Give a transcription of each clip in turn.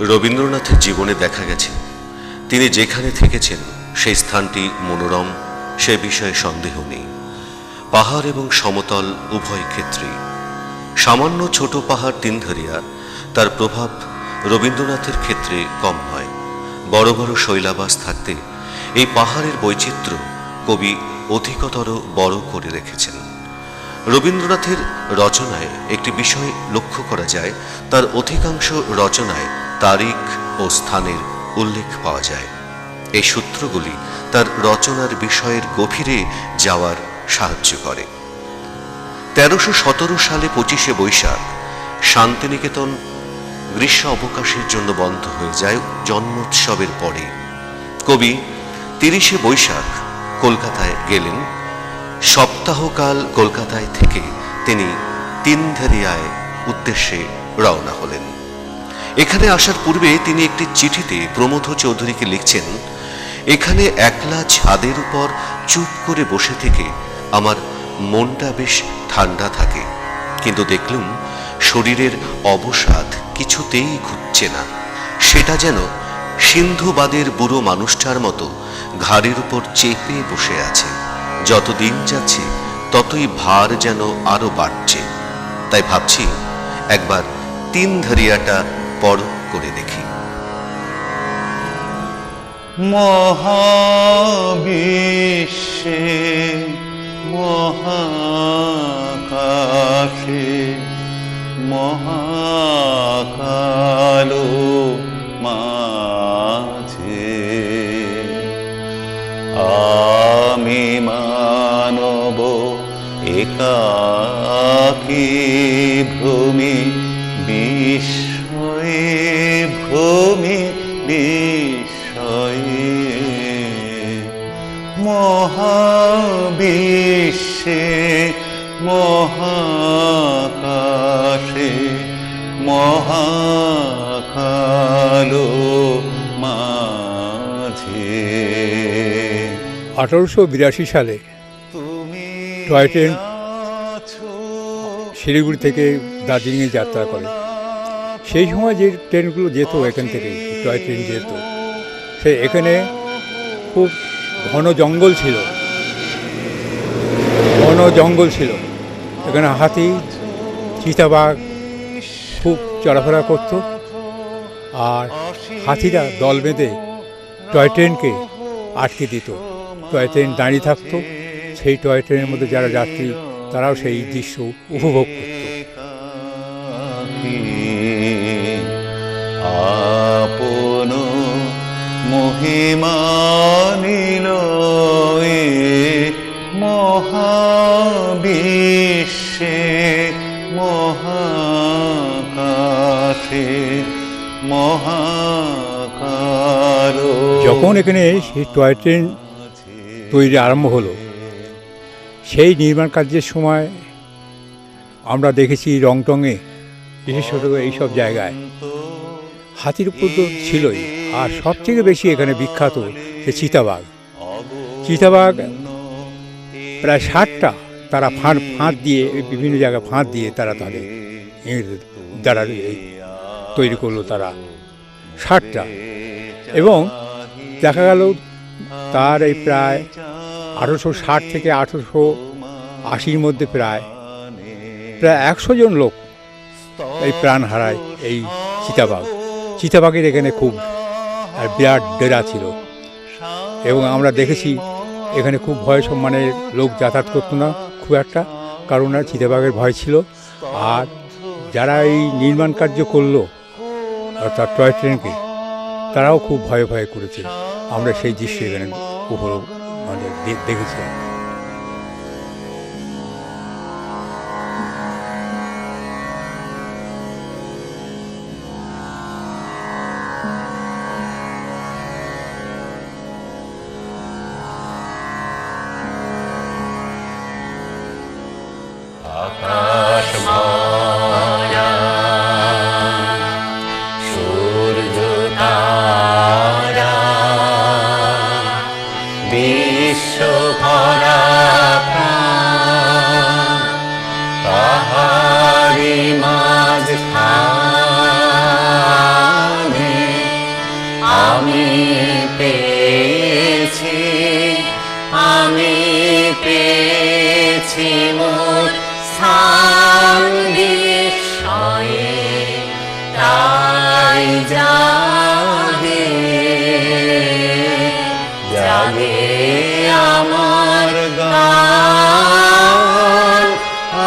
রবীন্দ্রনাথের জীবনে দেখা গেছে তিনি যেখানে থেকেছেন সেই স্থানটি মনোরম, সে বিষয়ে সন্দেহ নেই। পাহাড় এবং সমতল উভয় ক্ষেত্রেই সামান্য ছোট পাহাড় তিনধারিয়া, তার প্রভাব রবীন্দ্রনাথের ক্ষেত্রে কম নয়। বড় বড় শৈলাবাস থাকতে এই পাহাড়ের বৈচিত্র্য কবি অধিকতর বড় করে রেখেছেন। রবীন্দ্রনাথের রচনায় একটি বিষয় লক্ষ্য করা যায়, তার অধিকাংশ রচনায় তারিখ ও স্থানের উল্লেখ পাওয়া যায়। এই সূত্রগুলি তার রচনার বিষয়ের গভীরে যাওয়ার সাহায্য করে। 1317 সালে 25শে বৈশাখ শান্তিনিকেতন গ্রীষ্ম অবকাশের জন্য বন্ধ হয়ে যায় জন্মোৎসবের পরে। কবি 30শে বৈশাখ কলকাতায় গেলেন। সপ্তাহকাল কলকাতায় থেকে তিনি তিনধারিয়ায় উদ্দেশ্যে রওনা হলেন। এখানে আসার পূর্বে তিনি একটি চিঠিতে প্রমথ চৌধুরীকে লিখছেন, এখানে একলা ছাদের উপর চুপ করে বসে থেকে আমার মনটা বেশ ঠান্ডা থাকে, কিন্তু দেখলুম শরীরের অবসাদ কিছুতেই ঘুরছে না। সেটা যেন সিন্ধুবাদের বুড়ো মানুষটার মতো ঘাড়ের উপর চেপে বসে আছে। যত দিন যাচ্ছে ততই ভার যেন আরো বাড়ছে। তাই ভাবছি একবার তিনধারিয়াটা পরখ করে দেখি। মহাবিশ্বে মহাকাশে মহাকালো মাঝে আমি মানব একাকী ভ্রমি বিস্ময়ে ভ্রমি বিস্ময়ে মহাবিশ্বে মহাকাশে মহাকালো মাঝে। 1882 সালে টয় ট্রেন শিলিগুড়ি থেকে দার্জিলিংয়ে যাত্রা করে। সেই সময় যে ট্রেনগুলো যেত এখান থেকে, টয় ট্রেন যেত, সে এখানে খুব ঘন জঙ্গল ছিল, ঘন জঙ্গল ছিল। এখানে হাতি, চিতাবাঘ খুব চলাফেরা করত। আর হাতিরা দল বেঁধে টয় ট্রেনকে আটকে দিত। টয় ট্রেন দাঁড়িয়ে থাকতো। সেই টয় ট্রেনের মধ্যে যারা যাত্রী তারাও সেই দৃশ্য উপভোগ করত। আপন মহিমা নিল মহাবিশ্বে মহাকাশে মহাকালো। যখন এখানে সেই টয় ট্রেন তৈরি আরম্ভ হলো, সেই নির্মাণ কার্যের সময় আমরা দেখেছি রংটঙে, বিশেষত এইসব জায়গায় হাতির উপর তো ছিলই, আর সবথেকে বেশি এখানে বিখ্যাত সে চিতাবাঘ। চিতাবাঘ প্রায় 60টা তারা ফাঁদ দিয়ে, বিভিন্ন জায়গায় ফাঁদ দিয়ে তারা তাদের দ্বারা তৈরি করলো তারা 60টা। এবং দেখা গেল তার এই প্রায় 1860 থেকে 1880-র মধ্যে প্রায় 100 জন লোক এই প্রাণ হারায় এই চিতাবাঘের এখানে খুব বিরাট ডেরা ছিল। এবং আমরা দেখেছি এখানে খুব ভয় সম্মানের লোক যাতায়াত করতো না খুব একটা, কারণ চিতাবাঘের ভয় ছিল। আর যারা এই নির্মাণ কার্য করলো অর্থাৎ টয় ট্রেনকে, তারাও খুব ভয়ে ভয়ে করেছে। আমরা সেই দৃশ্য এখানে দেখেছি। আকাশ ভরা সূর্য তারা বিশ্ব ভরা লেগেছে মোর স্থান বিস্ময়ে, তাই জাগে জাগে আমার গান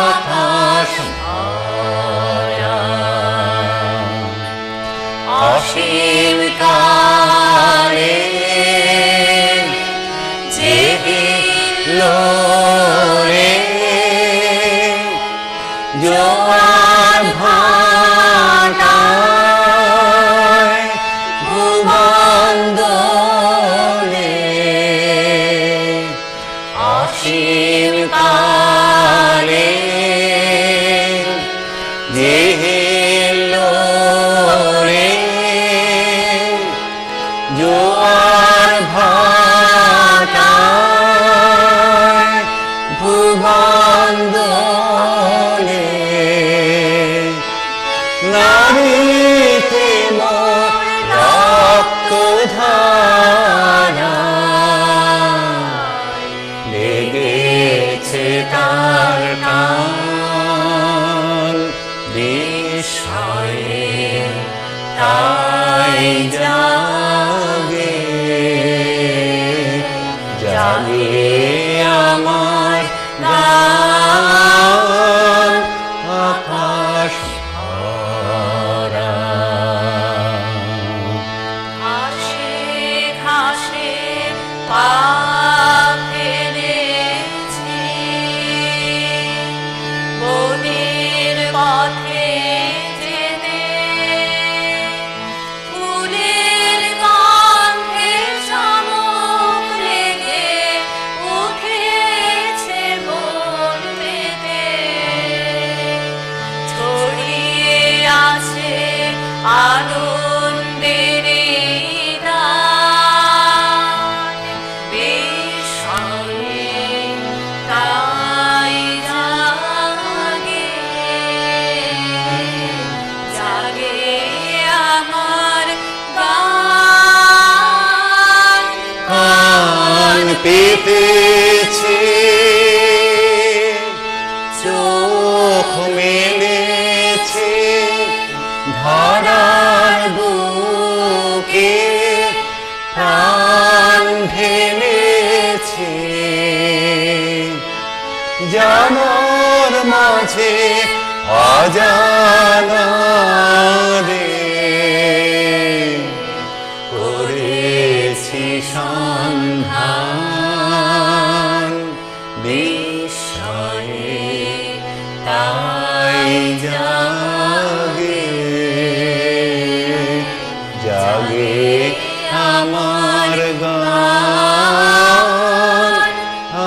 আকাশ ভরা। অসীম কালে যে লোরে জোয়ার ভাটায় ভুবন দোলে। অসীম কালে যে লোরে জোয়ার ভাটায় ভুবন দোলে। নারীতে মোর রক্ত ধারা লেগেছে তার কান বিস্ময়ে, তাই জাগে জাগে আমার গান আকাশ ভরা। ঘাসে ঘাসে পা ফেলেছি, বনের পথে যেতে ফুলের গন্ধে শামুক লেগে উঠেছে মন মেতে। ছড়িয়ে আছে আনন্দের গান বিস্ময়ে, তাই জাগে জাগে আমার গান। কান পেতেছে চোখ মেলেছে ধরার বুকে, প্রাণ ঢেলেছে জানার মাঝে অজানা রে। করেছি সন্ধান বিস্ময়ে, তাই জাগে জাগে আমার গান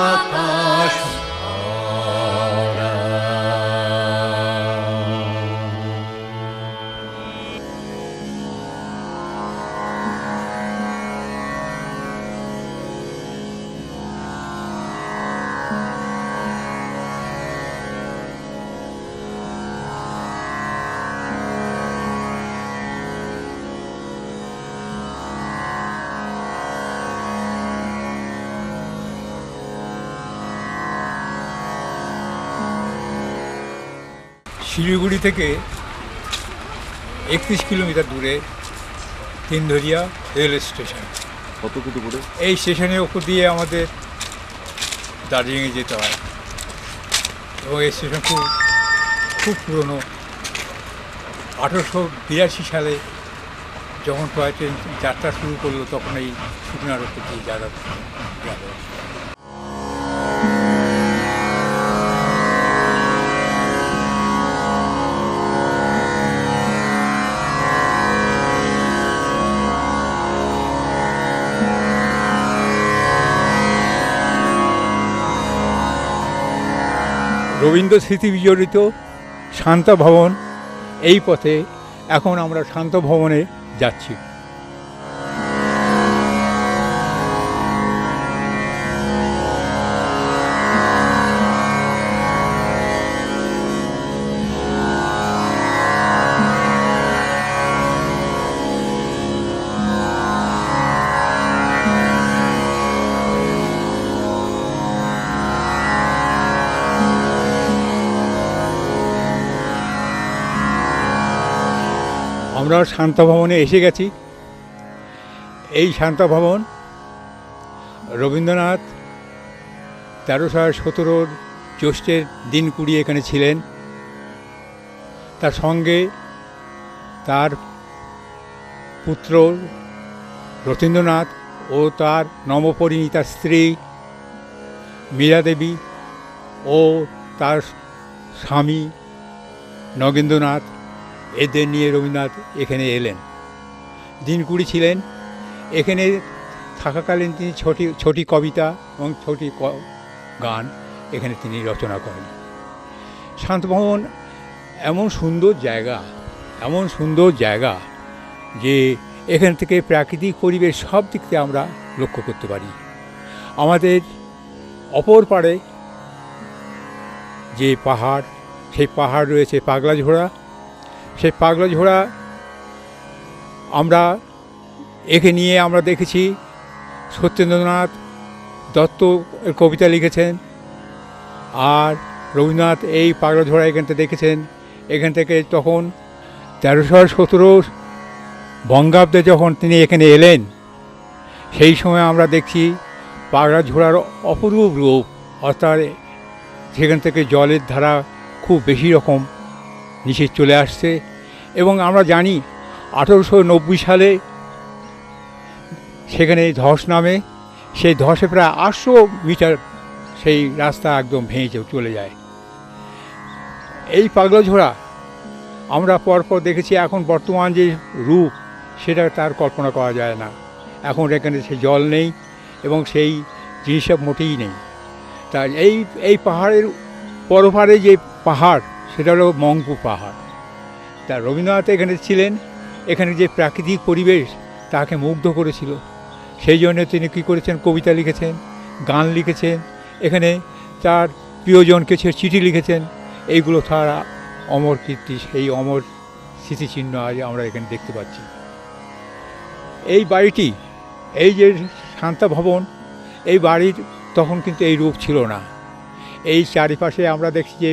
আকাশ ভরা। শিলিগুড়ি থেকে 31 কিলোমিটার দূরে তিনধরিয়া রেল স্টেশন। কত কিছু করে এই স্টেশনের ওপর দিয়ে আমাদের দার্জিলিংয়ে যেতে হয় এবং এই স্টেশন খুব খুব পুরনো। 1882 সালে যখন টয় ট্রেন যাত্রা শুরু করলো তখন এই শুকনার ওপর দিয়ে যাতায়াত গেল। রবীন্দ্র স্মৃতি বিজড়িত শান্ত ভবন, এই পথে এখন আমরা শান্ত ভবনে যাচ্ছি। আমরা শান্তা ভবনে এসে গেছি। এই শান্তা ভবন রবীন্দ্রনাথ 1317 জ্যৈষ্ঠের দিন 20 এখানে ছিলেন। তার সঙ্গে তার পুত্র রথীন্দ্রনাথ ও তার নবপরিণীতা স্ত্রী মীরা দেবী ও তার স্বামী নগেন্দ্রনাথ, এদের নিয়ে রবীন্দ্রনাথ এখানে এলেন। দিন 20 ছিলেন। এখানে থাকাকালীন তিনি ছোটি কবিতা এবং ছোটি গান এখানে তিনি রচনা করেন। শান্তভবন এমন সুন্দর জায়গা যে এখান থেকে প্রাকৃতিক পরিবেশ সব দিক থেকে আমরা লক্ষ্য করতে পারি। আমাদের অপর পাড়ে যে পাহাড়, সেই পাহাড় রয়েছে পাগলাঝোড়া। সেই পাগলাঝোড়া আমরা একে নিয়ে আমরা দেখেছি সত্যেন্দ্রনাথ দত্ত এর কবিতা লিখেছেন, আর রবীন্দ্রনাথ এই পাগলাঝোড়া এখান থেকে দেখেছেন। এখান থেকে তখন 1317 বঙ্গাব্দে যখন তিনি এখানে এলেন, সেই সময় আমরা দেখছি পাগলাঝোড়ার অপরূপ রূপ, অর্থাৎ সেখান থেকে জলের ধারা খুব বেশি রকম নিচে চলে আসছে। এবং আমরা জানি 1890 সালে সেখানে ধস নামে, সেই ধসে প্রায় 800 মিটার সেই রাস্তা একদম ভেঙে চলে যায়। এই পাগলাঝোড়া আমরা পরপর দেখেছি। এখন বর্তমান যে রূপ সেটা তার কল্পনা করা যায় না। এখন এখানে সে জল নেই এবং সেই জিনিসটা মোটেই নেই। তা এই পাহাড়ের পরপারে যে পাহাড় সেটা হলো মংপু পাহাড়। তা রবীন্দ্রনাথ এখানে ছিলেন, এখানে যে প্রাকৃতিক পরিবেশ তাকে মুগ্ধ করেছিল। সেই জন্য তিনি কী করেছেন, কবিতা লিখেছেন, গান লিখেছেন, এখানে তার প্রিয়জনকে সে চিঠি লিখেছেন। এইগুলো তার অমর কীর্তি, সেই অমর স্মৃতিচিহ্ন আজ আমরা এখানে দেখতে পাচ্ছি। এই বাড়িটি, এই যে শান্তা ভবন, এই বাড়ির তখন কিন্তু এই রূপ ছিল না। এই চারিপাশে আমরা দেখছি যে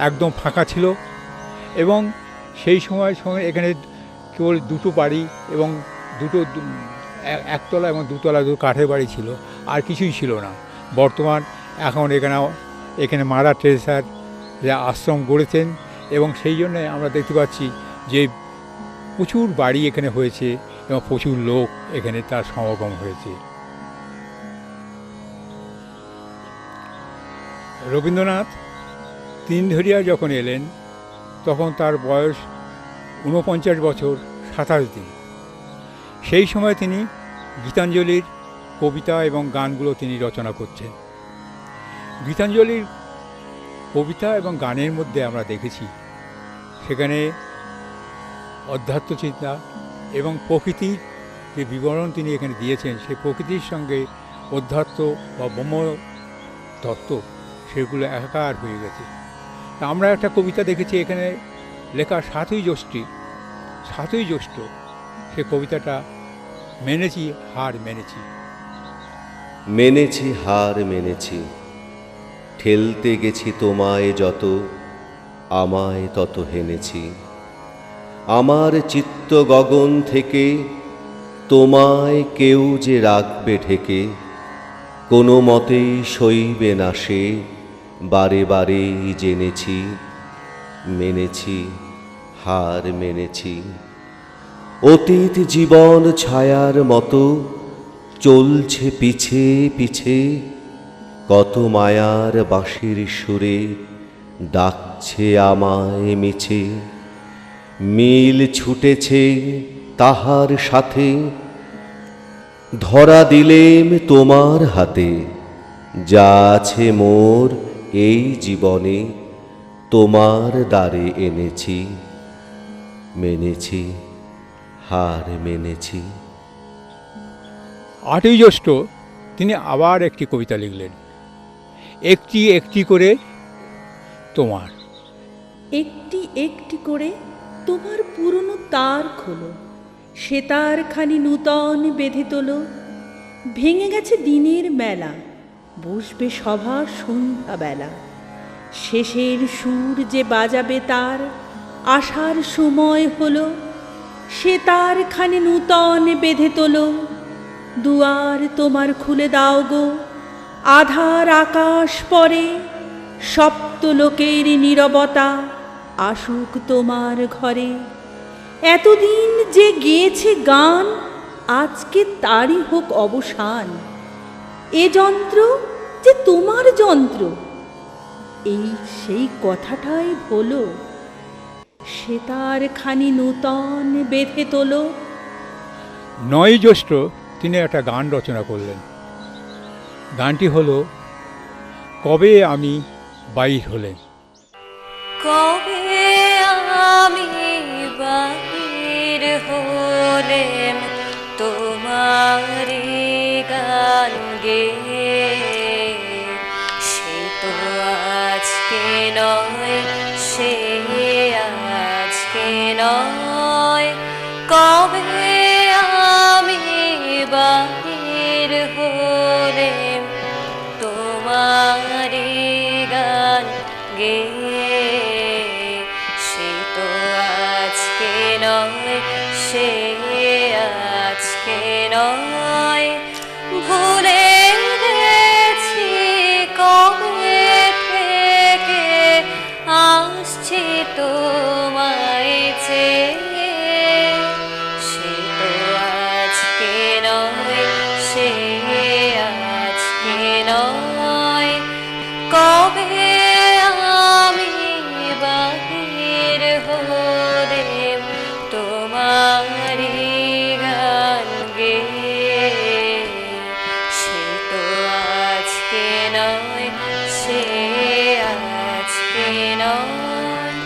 একদম ফাঁকা ছিল এবং সেই সময় এখানে কেবল দুটো বাড়ি এবং একতলা এবং দুতলা কাঠের বাড়ি ছিল, আর কিছুই ছিল না। বর্তমান এখন এখানে মাদার টেরেসার যে আশ্রম গড়েছেন এবং সেই জন্যে আমরা দেখতে পাচ্ছি যে প্রচুর বাড়ি এখানে হয়েছে এবং প্রচুর লোক এখানে তার সমাগম হয়েছে। রবীন্দ্রনাথ তিনধরিয়া যখন এলেন তখন তার বয়স 49 বছর 27 দিন। সেই সময় তিনি গীতাঞ্জলির কবিতা এবং গানগুলো তিনি রচনা করছেন। গীতাঞ্জলির কবিতা এবং গানের মধ্যে আমরা দেখেছি সেখানে অধ্যাত্ম চিন্তা এবং প্রকৃতির যে বিবরণ তিনি এখানে দিয়েছেন, সেই প্রকৃতির সঙ্গে অধ্যাত্ম বা ব্রহ্ম তত্ত্ব সেগুলো একাকার হয়ে গেছে। আমরা একটা কবিতা দেখেছি এখানে লেখা 7ই জ্যৈষ্ঠ, সে কবিতাটা মেনেছি হার মেনেছি। মেনেছি হার মেনেছি, ঠেলতে গেছি তোমায় যত, আমায় তত হেনেছি। আমার চিত্ত গগন থেকে তোমায় কেউ যে রাখবে ঢেকে, কোনো মতেই সইবে না সে, বারে বারেই জেনেছি। মেনেছি হার মেনেছি, অতীত জীবন ছায়ার মতো চলছে পিছে পিছে, কত মায়ার বাঁশির সুরে ডাকছে আমায় মিছে। মিল ছুটেছে তাহার সাথে, ধরা দিলেম তোমার হাতে, যা আছে মোর এই জীবনে তোমার দ্বারে এনেছি। মেনেছি হার মেনেছি। 8ই জ্যৈষ্ঠ তিনি আবার একটি কবিতা লিখলেন, একটি একটি করে তোমার। একটি একটি করে তোমার পুরনো তার খোলো, সে তার খানি নূতন বেঁধে তোলো। ভেঙে গেছে দিনের মেলা, বসবে সভা সন্ধ্যাবেলা। শেষের সুর যে বাজাবে তার, আসার সময় হলো। সে তার খানি নূতন বেঁধে তোলো, দুয়ার তোমার খুলে দাও গো, আধার আকাশ পরে, সপ্তলোকের নীরবতা আসুক তোমার ঘরে। এতদিন যে গেয়েছে গান, আজকে তারই হোক অবসান। এ যন্ত্র যে তোমার যন্ত্র, এই সেই কথাটাই বলো, সে তার খানি নূতন বেঁধে তোলো। 9 জ্যৈষ্ঠ তিনি একটা গান রচনা করলেন। গানটি হলো কবে আমি বাইর হলেন। কবে আমি বাহির হলেম তোমারি গান গেয়ে, সে তো আজকে নয়, সে আজকে নয়। কবে আমি বাহির হলেম তোমারি গান গেয়ে, সে তো আজকে নয়, সে আজকে নয়। ভুলে গেছি কবে থেকে আসছি তোমায় চেয়ে, সে তো আজকে নয়, সে আজকে নয়। কবে আমি বাহির হলেম তোমারি গান গেয়ে, সে তো আজকে নয়, সে আজকে নয়।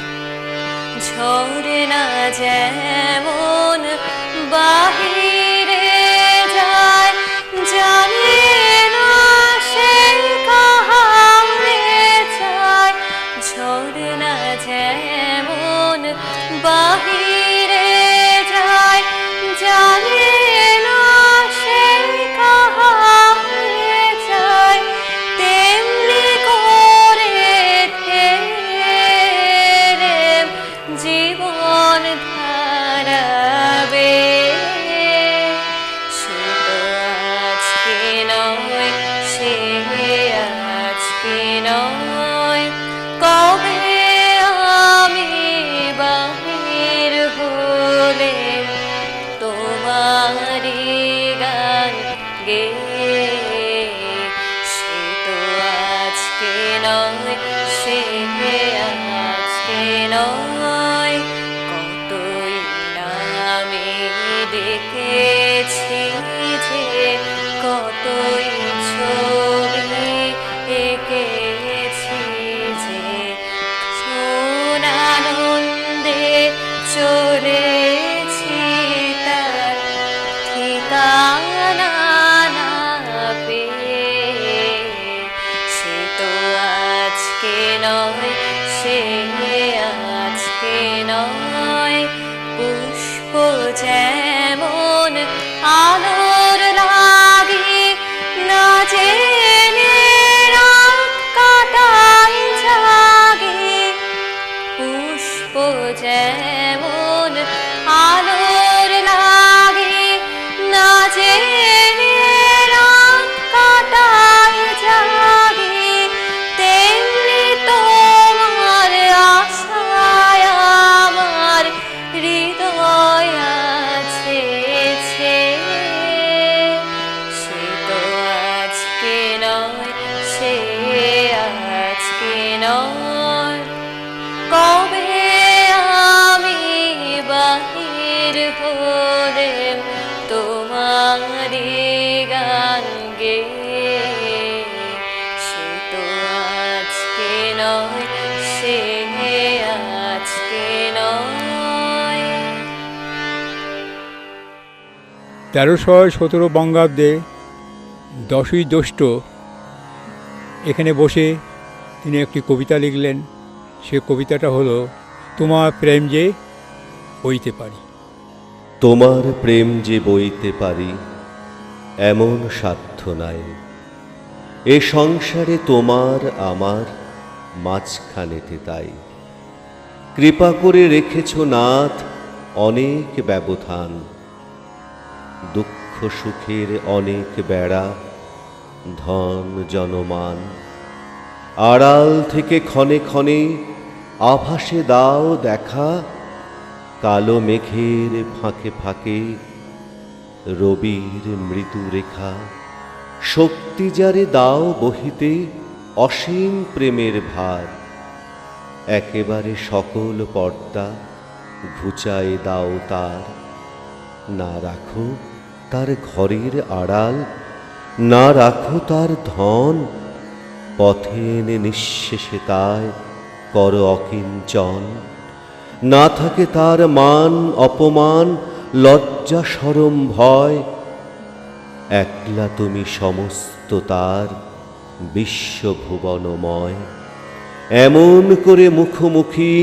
ঝরে না যেমন বাহিরে যায়, জানি না সে কাহারে চায়। ঝরে না যেমন বাহিরে যায়, জানি না সে কাহারে চায়। তেমনি করে ফেরে জীবন ধারাবে, সে তো আজকে নয়, সে আজকে নয়। কবে আমি বাহির হলেম তোমারি গান গেয়ে, সে তো আজকে নয়, সে আজকে নয়। কতই না আমি দেখেছি যে, কতই ছবি এঁকেছি যে, আনন্দে চলেছি তার ঠিকানা না পেয়ে, সে তো আজকে নয়, সে আজকে নয়। পুষ্প যেমন আলোর লাগি না জেনে রাত কাটাই জাগে, পুষ্প যেমন আলোর লাগে না জেনে রাত কাটাই জাগে, তেমনি তোমার আশায় আমার হৃদয় আছে ছেয়ে, সে তো আজকে নয়, সে আজকে নয়। কবে আমি বাহির হলেম তোমারি গান গেয়ে, সে তো আজকে নয়, সে আজকে নয়। 1317 বঙ্গাব্দে 10ই জ্যৈষ্ঠ এখানে বসে তিনি একটি কবিতা লিখলেন। সে কবিতাটা হলো তোমার প্রেম যে বইতে পারি। তোমার প্রেম যে বইতে পারি এমন সাধ্য নাই, এ সংসারে তোমার আমার মাঝখানেতে তাই। কৃপা করে রেখেছ নাথ অনেক ব্যবধান, দুঃখ সুখের অনেক বেড়া, ধন জনমান। আড়াল থেকে ক্ষণে ক্ষণে আভাসে দাও দেখা, কালো মেঘের ফাঁকে ফাঁকে রবির মৃদু রেখা। শক্তি যারে দাও বহিতে অসীম প্রেমের ভার, একেবারে সকল পর্দা ঘুচায় দাও তার। না রাখো তার ঘরের আড়াল, না রাখো তার ধন, পথে এনে নিঃশেষে তায় কর অকিঞ্চন। না থাকে তার মান অপমান, লজ্জা শরম ভয়, একলা তুমি সমস্ত তার বিশ্বভুবনময়। এমন করে মুখোমুখি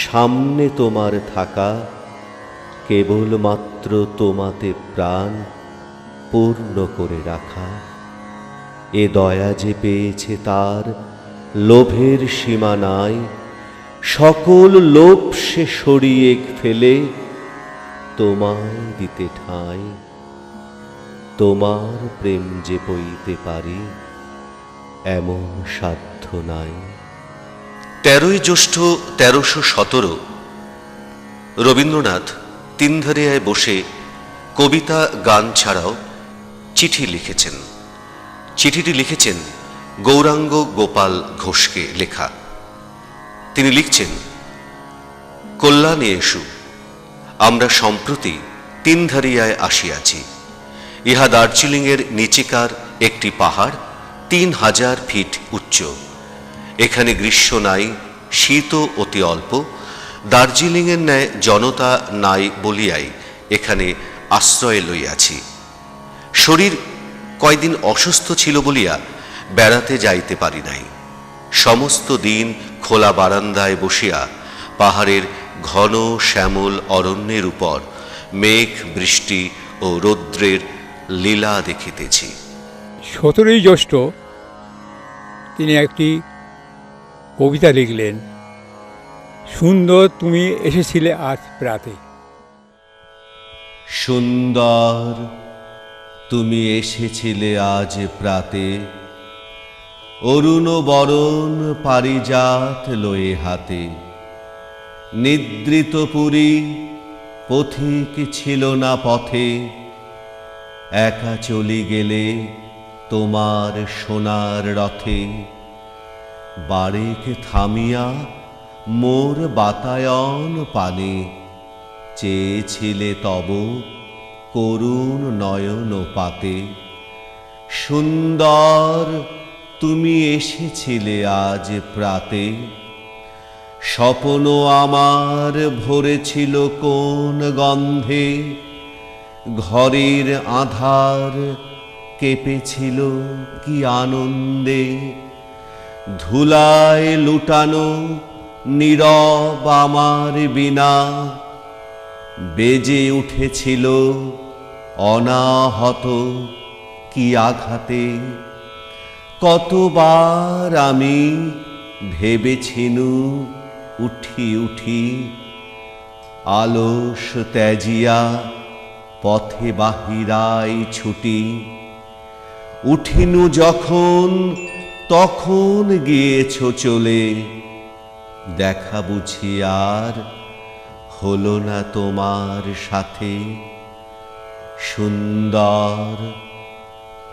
সামনে তোমার থাকা, কেবলমাত্র তোমাতে প্রাণ পূর্ণ করে রাখা। এ দয়া যে পেয়েছে তার লোভের সীমা নাই, সকল লোভ সে সরিয়ে ফেলে তোমায় দিতে ঠাঁই। তোমার প্রেম যে বইতে পারি এমন সাধ্য নাই। 13ই জ্যৈষ্ঠ 1317 রবীন্দ্রনাথ তিনধারিয়ায় বসে কবিতা গান ছাড়াও চিঠি লিখেছেন। চিঠিটি লিখেছেন গৌরাঙ্গ গোপাল ঘোষকে লেখা। তিনি লিখছেন, কল্যাণে এসু, আমরা সম্প্রতি তিনধারিয়ায় আসিয়াছি। ইহা দার্জিলিংয়ের নিচেকার একটি পাহাড়, 3000 ফিট উচ্চ। এখানে গ্রীষ্ম নাই, শীতও অতি অল্প। দার্জিলিংয়ের ন্যায় জনতা নাই বলিয়াই এখানে আশ্রয় লইয়াছি। শরীর কয়দিন অসুস্থ ছিল বলিয়া বেড়াতে যাইতে পারি নাই। সমস্ত দিন খোলা বারান্দায় বসিয়া পাহাড়ের ঘন শ্যামল অরণ্যের উপর মেঘ বৃষ্টি ও রৌদ্রের লীলা দেখিতেছি। 17ই জ্যৈষ্ঠ তিনি একটি কবিতা লিখলেন, সুন্দর তুমি এসেছিলে আজ প্রাতে। সুন্দর তুমি এসেছিলে আজ প্রাতে, অরুণ বরণ পারিজাত লয়ে হাতে। নিদ্রিত পুরী পথিক ছিল না পথে, একা চলি গেলে তোমার সোনার রথে। বারেক থামিয়া মোর বাতায়ন পানে, চেয়েছিলে তব করুণ নয়ন পাতে। সুন্দর তুমি এসেছিলে আজ প্রাতে, স্বপ্ন আমার ভরেছিল কোন গন্ধে। ঘরের আধার কেঁপেছিল কি আনন্দে, ধুলায় লুটানো নীরব আমার বিনা। বেজে উঠেছিল অনাহত কি আঘাতে। কতবার আমি ভেবেছিনু উঠি উঠি, আলস ত্যাজিয়া পথে বাহিরাই ছুটি। উঠিনু যখন তখন গিয়েছ চলে, দেখা বুঝি আর হলো না তোমার সাথে। সুন্দর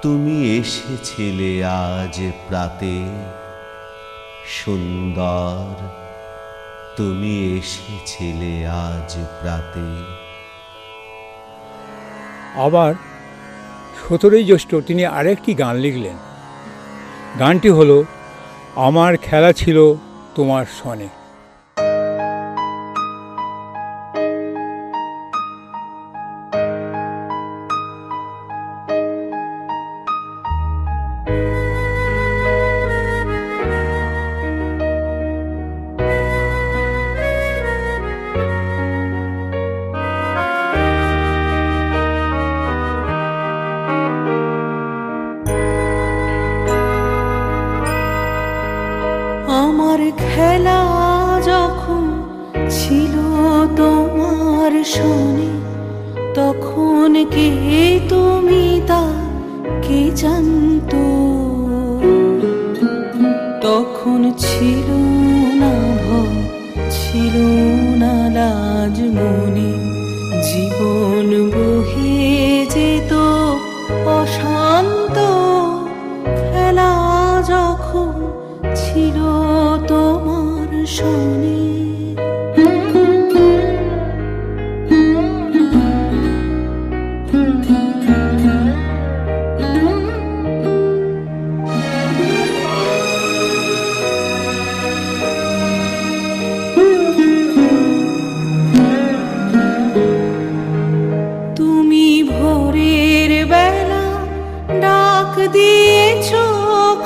তুমি এসেছিলে আজ প্রাতে, সুন্দর তুমি এসেছিলে আজ প্রাতে। আবার 17ই জ্যৈষ্ঠ তিনি আরেকটি গান লিখলেন। গানটি হলো, আমার খেলা ছিল তোমার সনে। আমার খেলা যখন ছিল তোমার শোনে, তখন কে তুমি তা কে জানতো? তখন ছিল না ভয়, ছিল না লাজ মনে, জীবন বহে যেত অশান্ত। খেলা যখন ছিল তোমার শোনে। তুমি ভোরের বেলা ডাক দিয়েছ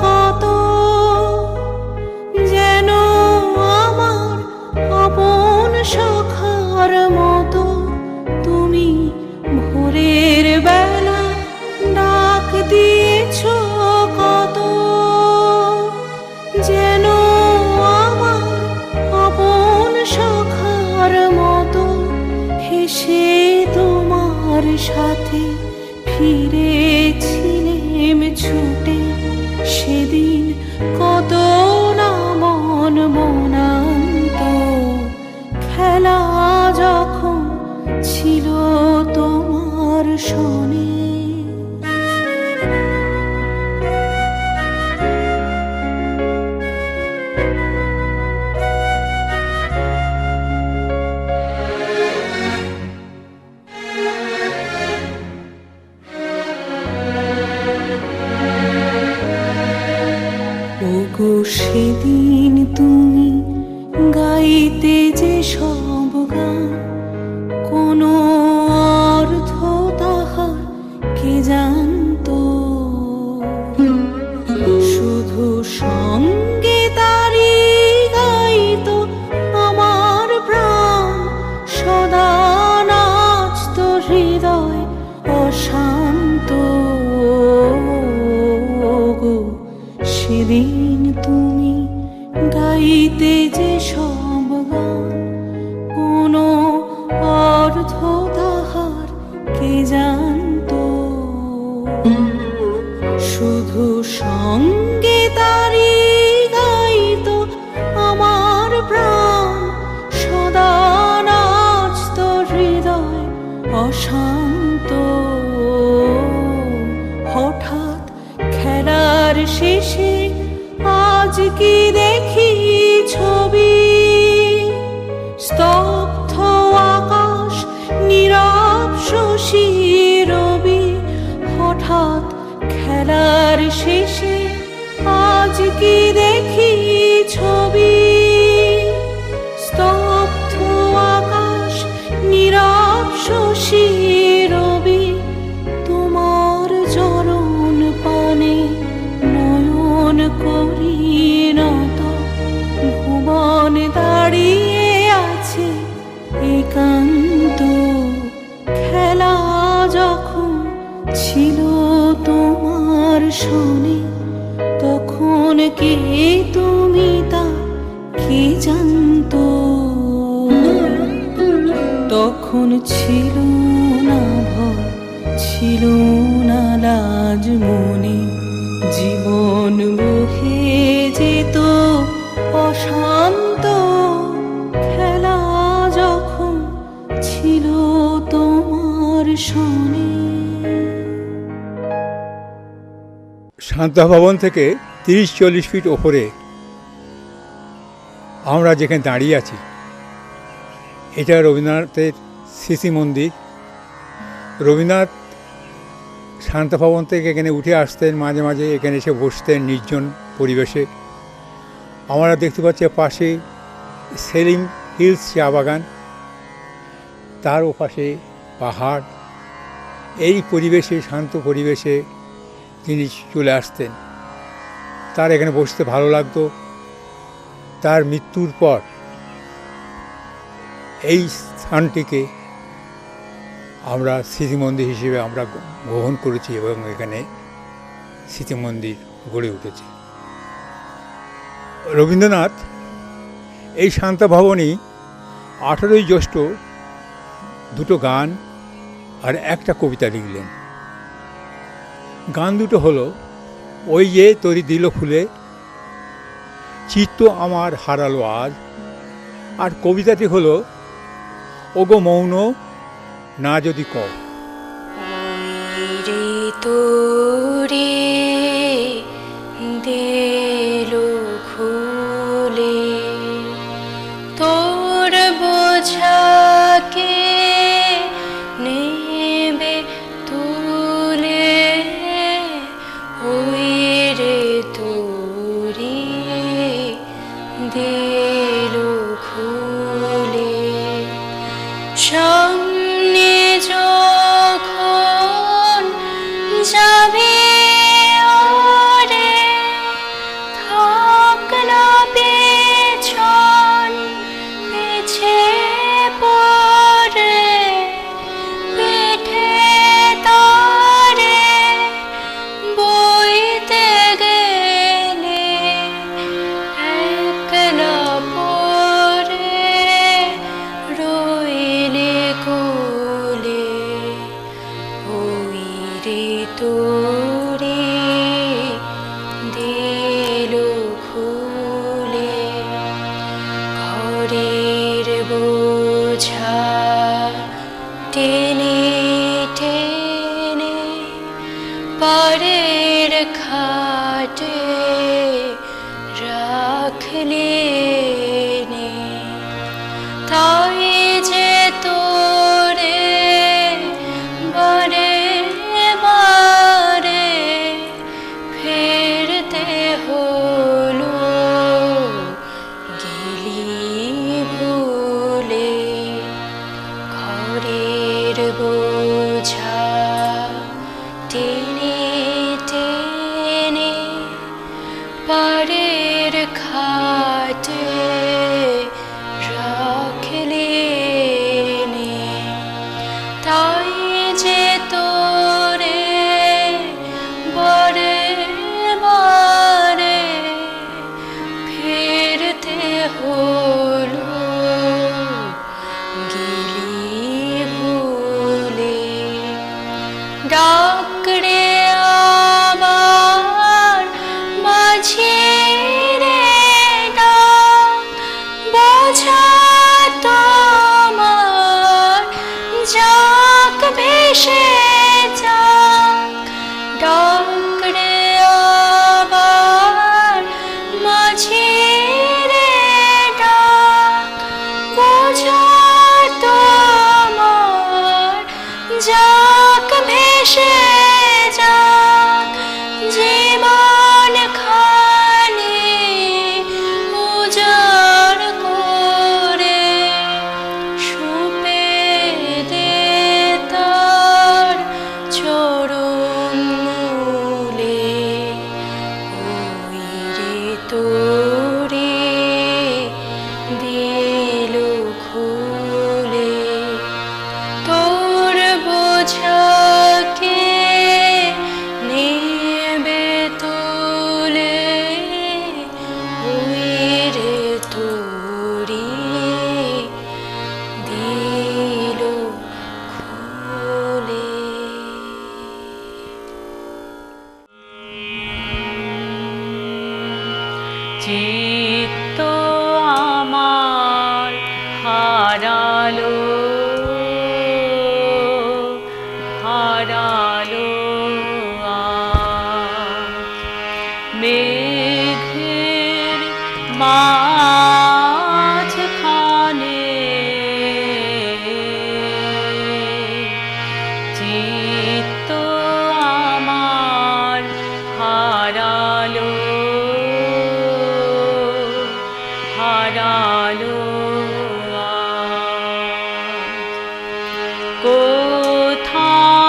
কত, যেন আমার আপন সখার মতো। তুমি ভোরের বেলা ডাক দিয়েছ কত, যেন আমার আপন সখার মতো। হেসে তোমার সাথে ফিরেছিলেম ছুটে, সেদিন কত না মন মনান্ত। খেলা যখন ছিল তোমার শোনে। ওগো সেদিন তুমি গাইতে যে সব গান, কোনো অর্থ তাহার কে জানতো? শুধু সঙ্গে তারি গাইতো আমার প্রাণ, সদা নাচত হৃদয় অশান্ত। গো সেদিন তুমি গাইতে যে সব গান, কোনো অর্থ তাহার কে জানতো? শুধু সঙ্গে তারি গাইতো আমার প্রাণ, সদা নাচত হৃদয় অশান্ত। হঠাৎ খেলার শেষে আজ কি দেখি ছবি, স্তব্ধ আকাশ নীরব শশী রবি। হঠাৎ খেলার শেষে আজ কি দেখি ছবি, স্তব্ধ আকাশ নীরব শশী রবি। তোমার চরণ পানে নয়ন করি নত, ভুবন দাঁড়িয়ে আছে একান্ত। খেলা যখন ছিল তোমার শোনে, তখন কে তুমি তা কে জানতো? তখন ছিল না ভয়, ছিল না লাজ মনে, জীবন বহে যেত অশান্ত। খেলা যখন ছিল তোমার শোনে। শান্তা ভবন থেকে 30-40 ফিট ওপরে আমরা যেখানে দাঁড়িয়ে আছি, এটা রবীন্দ্রনাথের স্মৃতি মন্দির। রবীন্দ্রনাথ শান্তা ভবন থেকে এখানে উঠে আসতেন, মাঝে মাঝে এখানে এসে বসতেন নির্জন পরিবেশে। আমরা দেখতে পাচ্ছি পাশে সেলিম হিলস চা বাগান, তার ওপাশে পাহাড়। এই পরিবেশে, শান্ত পরিবেশে তিনি চলে আসতেন। তার এখানে বসতে ভালো লাগতো। তার মৃত্যুর পর এই স্থানটিকে আমরা স্মৃতিমন্দির হিসেবে আমরা গ্রহণ করেছি এবং এখানে স্মৃতিমন্দির গড়ে উঠেছে। রবীন্দ্রনাথ এই শান্তা ভবনই 18ই জ্যৈষ্ঠ দুটো গান আর একটা কবিতা লিখলেন। গান দুটো হলো ওই যে তরি দিল ফুলে, চিত্ত আমার হারালো আজ, আর কবিতাটি হলো ওগো মৌন না যদি কও। রে তোরে দিলো খুলে, তোর বোঝাকে নেবে তুলে, ওই রে তোরে দিলো খুলে। সামনে যখন যাবে ওরে, থাক না পেছন পিছে পড়ে, পিঠে তারে বইতে গেলে একলা পড়ে রইলে কোলে, ওই রে তোরে দিলো খুলে। ঘরের বোঝা টেনে টেনে পাড়ের খাটে রাখলে নে, তাই যে তোরে বারে বারে ফেরতে হলো, গেলি ভুলে। ঘরের বোঝা টেনে টেনে পাড়ের খাটে রাখলে নে, তাই যে তোরে বারে বারে ফিরতে হলো, গেলি ভুলে। ডাকরে আমার মাঝে রে ডাক, বোঝা তোমার যাক ভেসে যাক। ডাকরে আমার মাঝে রে ডাক, বোঝা তোমার যাক ভেসে যাক। জীবন খানি উজাড় করে সুপে দে তার চরণ মূলে, ওই রে তোরে দিলো খুলে। তোর বোঝাকে নেবে তুলে, ওই রে তোরে দিলো খুলে। চিত্ত আমার হারালো, হারালো আজ। মেঘের মাঝখানে চিত্ত আমার হারালো, হারালো আজ। কোথায়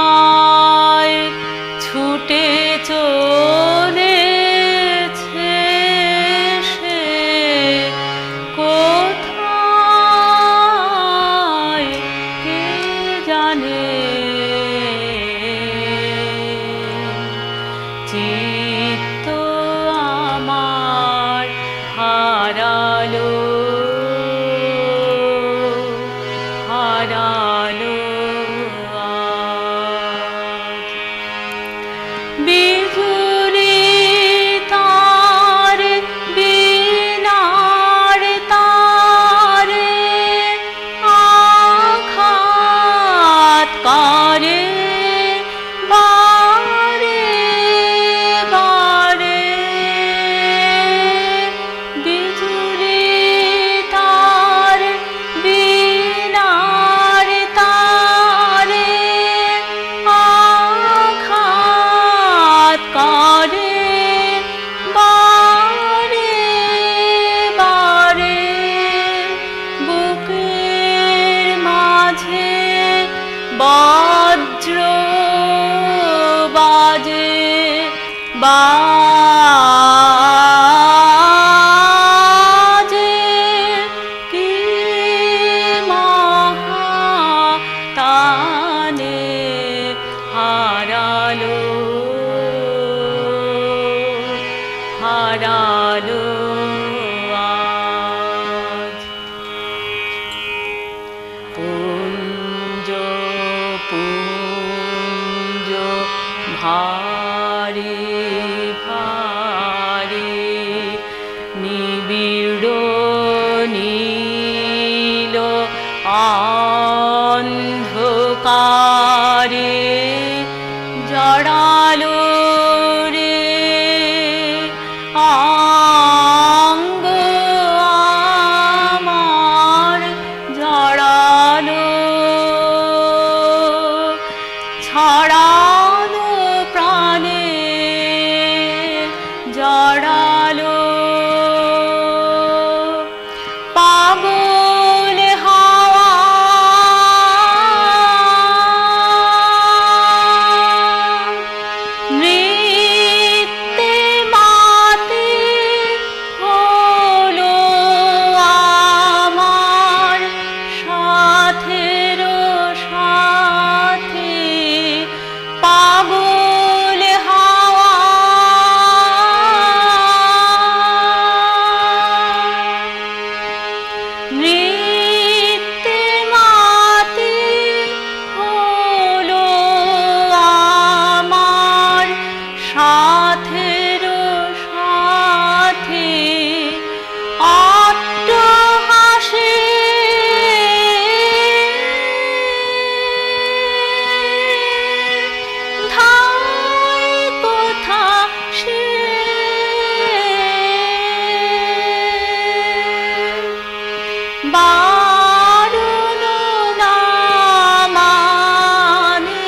যে কি মহাতানে হারালো হারালো আজ। পুঞ্জ পুঞ্জ ভারী ভারী নিবিড় নীল অন্ধকারে জড়ালো রে অঙ্গ আমার জড়ালো ছড়ালো প্রাণে জড়ালো পাগল হাওয়া নৃত্যে মাতে হলো আমার সাথের সাথে পাগল হাওয়া নৃত্যে মাতে হলো আমার সাথের সাথে অট্টহাসি ধাই কোথা সে বারণ না মানে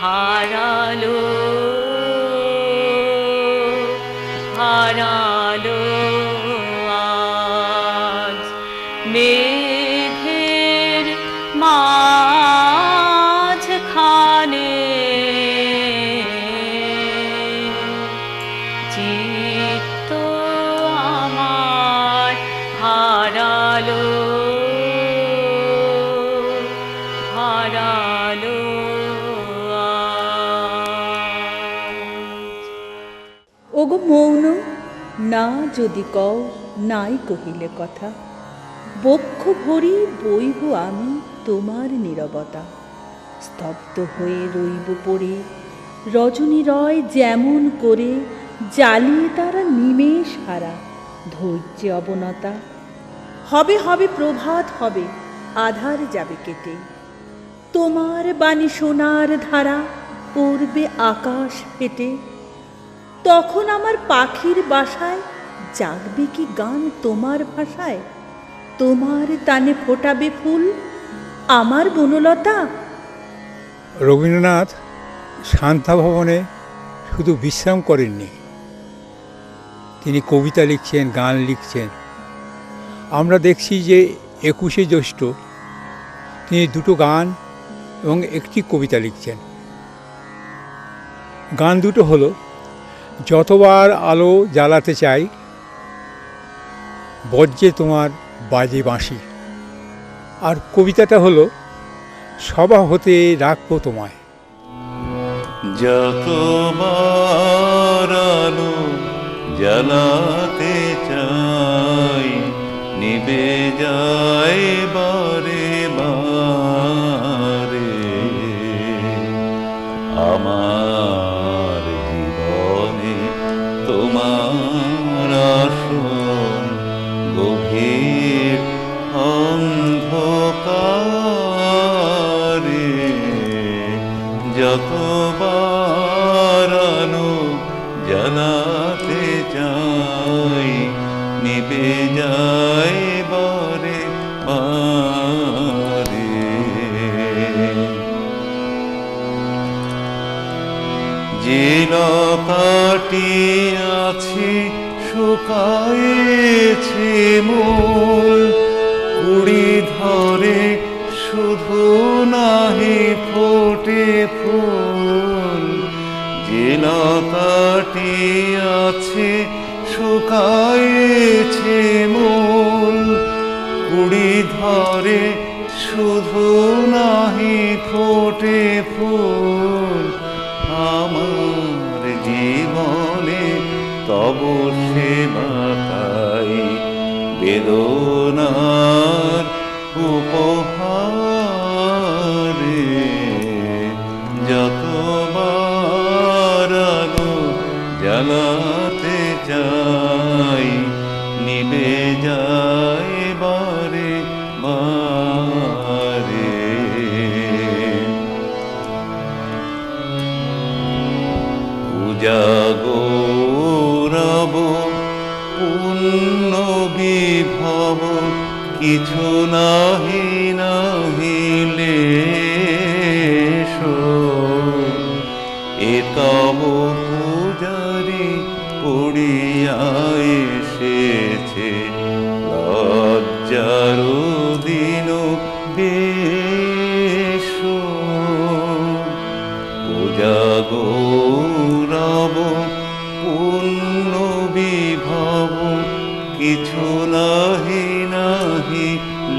হারালো হারালো আজ মেঘের মাঝখানে চিত্ত আমার হারালো হারালো আজ। ওগো মৌন না যদি কও নাই কহিলে কথা, বক্ষ ভরি বইব আমি তোমার নীরবতা। স্তব্ধ হয়ে রইব পড়ে রজনী রয় যেমন করে জ্বালিয়ে তারা নিমেষ হারা ধৈর্যে অবনতা। হবে হবে প্রভাত হবে, আধার যাবে কেটে, তোমার বাণী সোনার ধারা পড়বে আকাশ ফেটে। তখন আমার পাখির বাসায় জাগবে কি গান তোমার ভাষায়, তোমার তানে ফোটাবে ফুল আমার বনলতা। রবীন্দ্রনাথ শান্তা ভবনে শুধু বিশ্রাম করেননি, তিনি কবিতা লিখছেন, গান লিখছেন। আমরা দেখছি যে 21শে জ্যৈষ্ঠ তিনি দুটো গান এবং একটি কবিতা লিখছেন। গান দুটো হলো যতবার আলো জ্বালাতে চাই, বজ্রে তোমার বাজে বাঁশি। আর কবিতাটা হলো সভা হতে রাখবো তোমায়। যতবার আলো জ্বালাতে চাই, নিবে যায় বারে বারে। আমার জীবনে তোমার আসন গভীর অন্ধকারে। যতবার আলো জ্বালাতে চাই, নিবে যায় বারে বারে। যে লতাটি আছে শুকায়েছে মূল, কুড়ি ধরে শুধু নাহি ফোটে ফুল। যে লতাটি আছে শুকায়েছে মূল, কুড়ি ধরে শুধু নাহি ফোটে ফুল। আমার জীবনে তব সেবা তাই, বেদনার উপহারে। যতবার আলো জ্বালাতে চাই, নিভে যায় বারে বারে। উজাগরব পূর্ণ বিভব, কিছু নাহি নাহিলে এ তব পূজারি পড়িয়া এসেছে, লজ্জার দিন বেশ। উজাগরব পূর্ণ বিভব, কিছু নাহি নাহি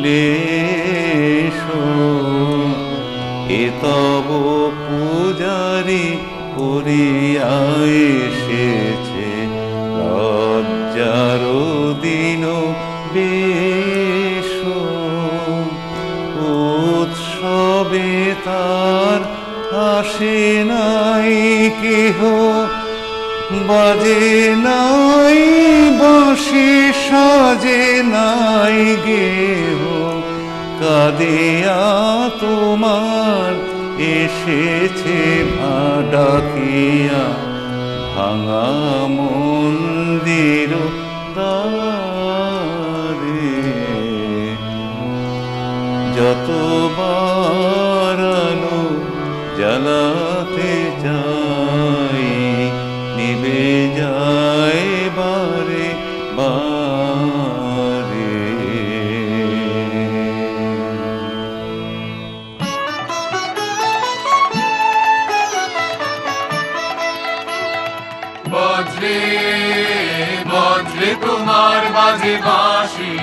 লেশ। এ তব পূজারি পড়িয়া এসেছে, লজ্জার দিন বেশ। উৎসবে তার আসে নাই কেহ, বাজে নাই বাঁশি, সাজে নাই গেহ। কাঁদিয়া তোমার এসেছে ডাকিয়া, ভাঙা মন্দির দ্বারে। যতবার আলো জ্বালাতে চাই, নিভে যায় বারে বারে। বজ্রে বজ্রে তোমার বাজে বাঁশি,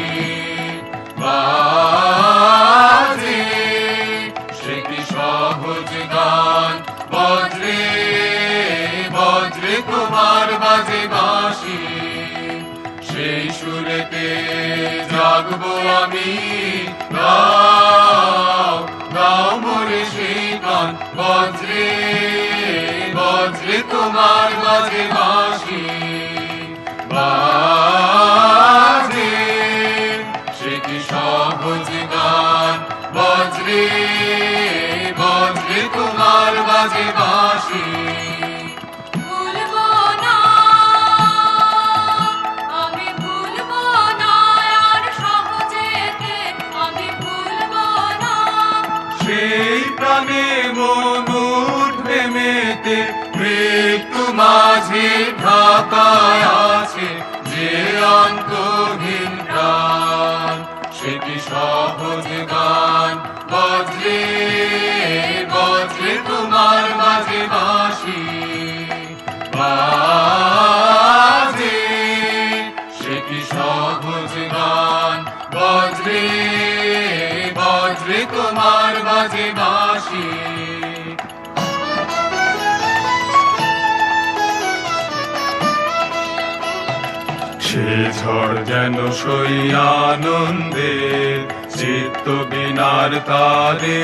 বাজে সে কি সহজ গান। বজ্রে বজ্রে তোমার বাজে বাঁশি, সেই সুরেতে জাগবো আমি। গাও গাও মোরে সেই গান। বজ্রে বজ্রে তোমার বাজে বাঁশি, বাজে সে কি সহজ গান। বজ্রে বজ্রে তোমার বাজে বাঁশি। ভুলবো না, আমি ভুলবো না, আর সহজেতে আমি ভুলবো না। সেই প্রাণে মন উঠবে মেতে, মৃত্যু মাঝে ঢাকায় আছে যে অন্তহীন প্রাণ। সে কি সহজ গান। বজ্রে বজ্রে তোমার বাজে বাঁশি, বাজে সে কি সহজ গান। বজ্রে বজ্রে তোমার বাজে বাঁশি। সে ঝড় যেন সই আনন্দের, চিত্ত বিনার তারে।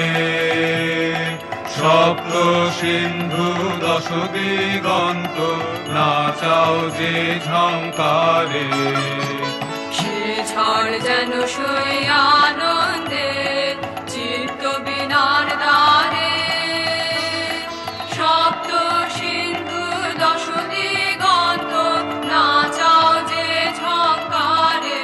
স্বপ্ন সিন্ধু দশ দিগন্ত, নাচাও যে ঝঙ্কারে। সে ঝড় যেন সই আনন্দে, চিত্ত বিনার দ্বারে। সপ্ত সিন্ধু দশ দিগন্ত, নাচাও যে ঝঙ্কারে।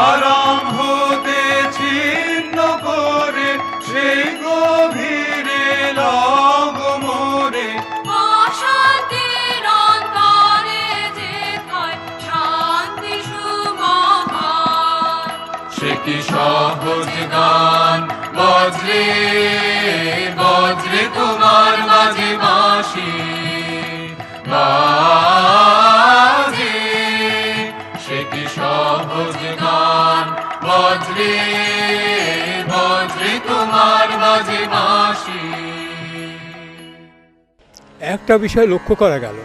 আরাম হতে ছিন্ন করে সেই গভীরে লগ মোরে। অশান্তির অন্তরে যেথায় শান্তি সুমহান। সে কি সহজ গান। বজ্রে বজ্রে তোমার বাজে বাঁশি, ভাসি। একটা বিষয় লক্ষ্য করা গেল,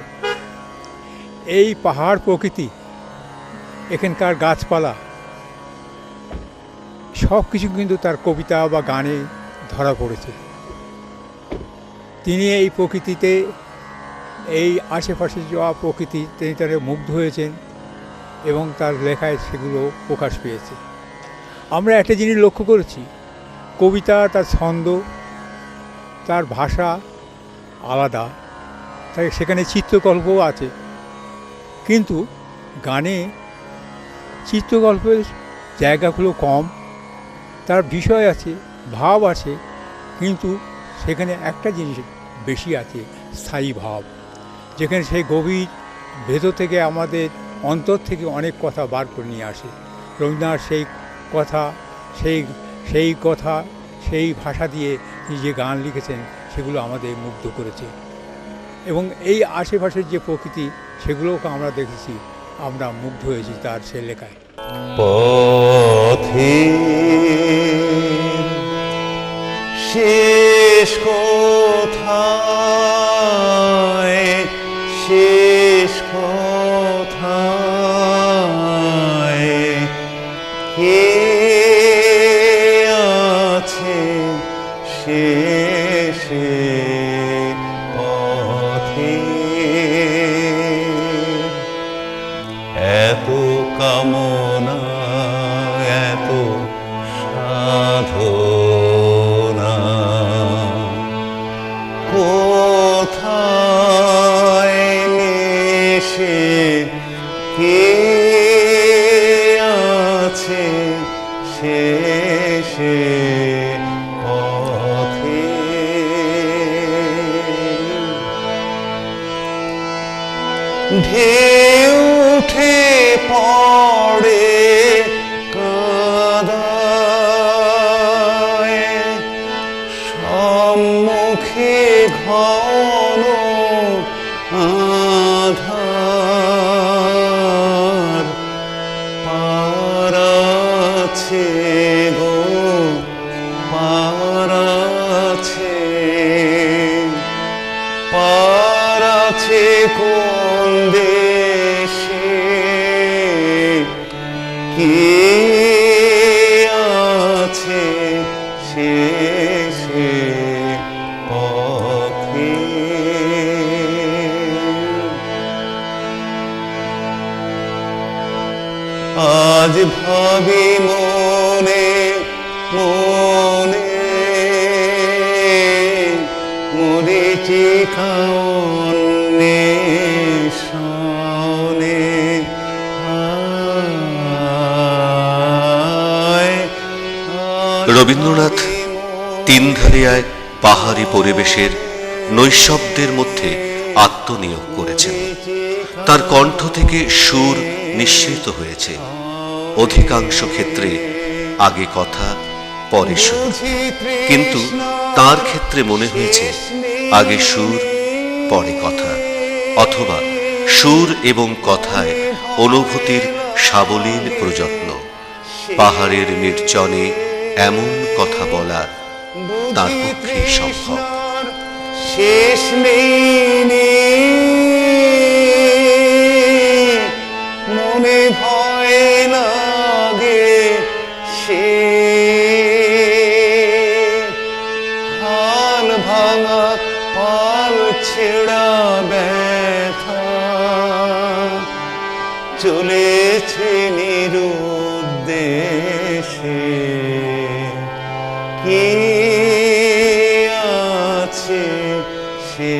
এই পাহাড় প্রকৃতি, এখানকার গাছপালা সব কিছু কিন্তু তার কবিতা বা গানে ধরা পড়েছে। তিনি এই প্রকৃতিতে, এই আশেপাশে যাওয়া প্রকৃতি তিনি তারা মুগ্ধ হয়েছেন এবং তার লেখায় সেগুলো প্রকাশ পেয়েছে। আমরা একটা জিনিস লক্ষ্য করেছি, কবিতা তার ছন্দ, তার ভাষা আলাদা, তাই সেখানে চিত্রকল্পও আছে, কিন্তু গানে চিত্রকল্পের জায়গাগুলো কম, তার বিষয় আছে, ভাব আছে, কিন্তু সেখানে একটা জিনিস বেশি আছে, স্থায়ী ভাব, যেখানে সেই গভীর ভেতর থেকে আমাদের অন্তর থেকে অনেক কথা বার করে নিয়ে আসে। রবীন্দ্রনাথ সেই কথা সেই ভাষা দিয়ে তিনি যে গান লিখেছেন সেগুলো আমাদের মুগ্ধ করেছে। এবং এই আশেপাশের যে প্রকৃতি সেগুলোকে আমরা দেখেছি, আমরা মুগ্ধ হয়েছি তার সে লেখায়। পথে শেষ কোথায়, শেষ কোথায় কে আছে শেষে পথে, এত কামনা এত সাধনা কোথায় মিশে কে আছে শেষে পথে। ঢেউ উঠে পড়ে কাদায়, সম্মুখে ঘন আধার, পার আছে গো পার আছে, পার আছে কোন দেশে, কে আছে শেষে পথে। আজ ভাবি মনে মনে মরীচিকা অন্বেষণে, রবীন্দ্রনাথ তিনধারিয়ায় পাহাড়ি পরিবেশের নৈঃশব্দের মধ্যে আত্মনিয়োগ করেছেন। তার কণ্ঠ থেকে সুর নিঃসৃত হয়েছে। অধিকাংশ ক্ষেত্রে আগে কথা পরে সুর, কিন্তু তার ক্ষেত্রে মনে হয়েছে আগে সুর পরে কথা, অথবা সুর এবং কথায় অনুভূতির সাবলীল প্রযত্ন। পাহাড়ের নির্জনে এমন কথা বলা তার পক্ষে সম্ভব। শেষ নেই মনে ভয় লাগে, সে হাল ভাঙা পাল ছেড়া ব্যথা চলেছে নিরুদ্দেশে, কে আছে সে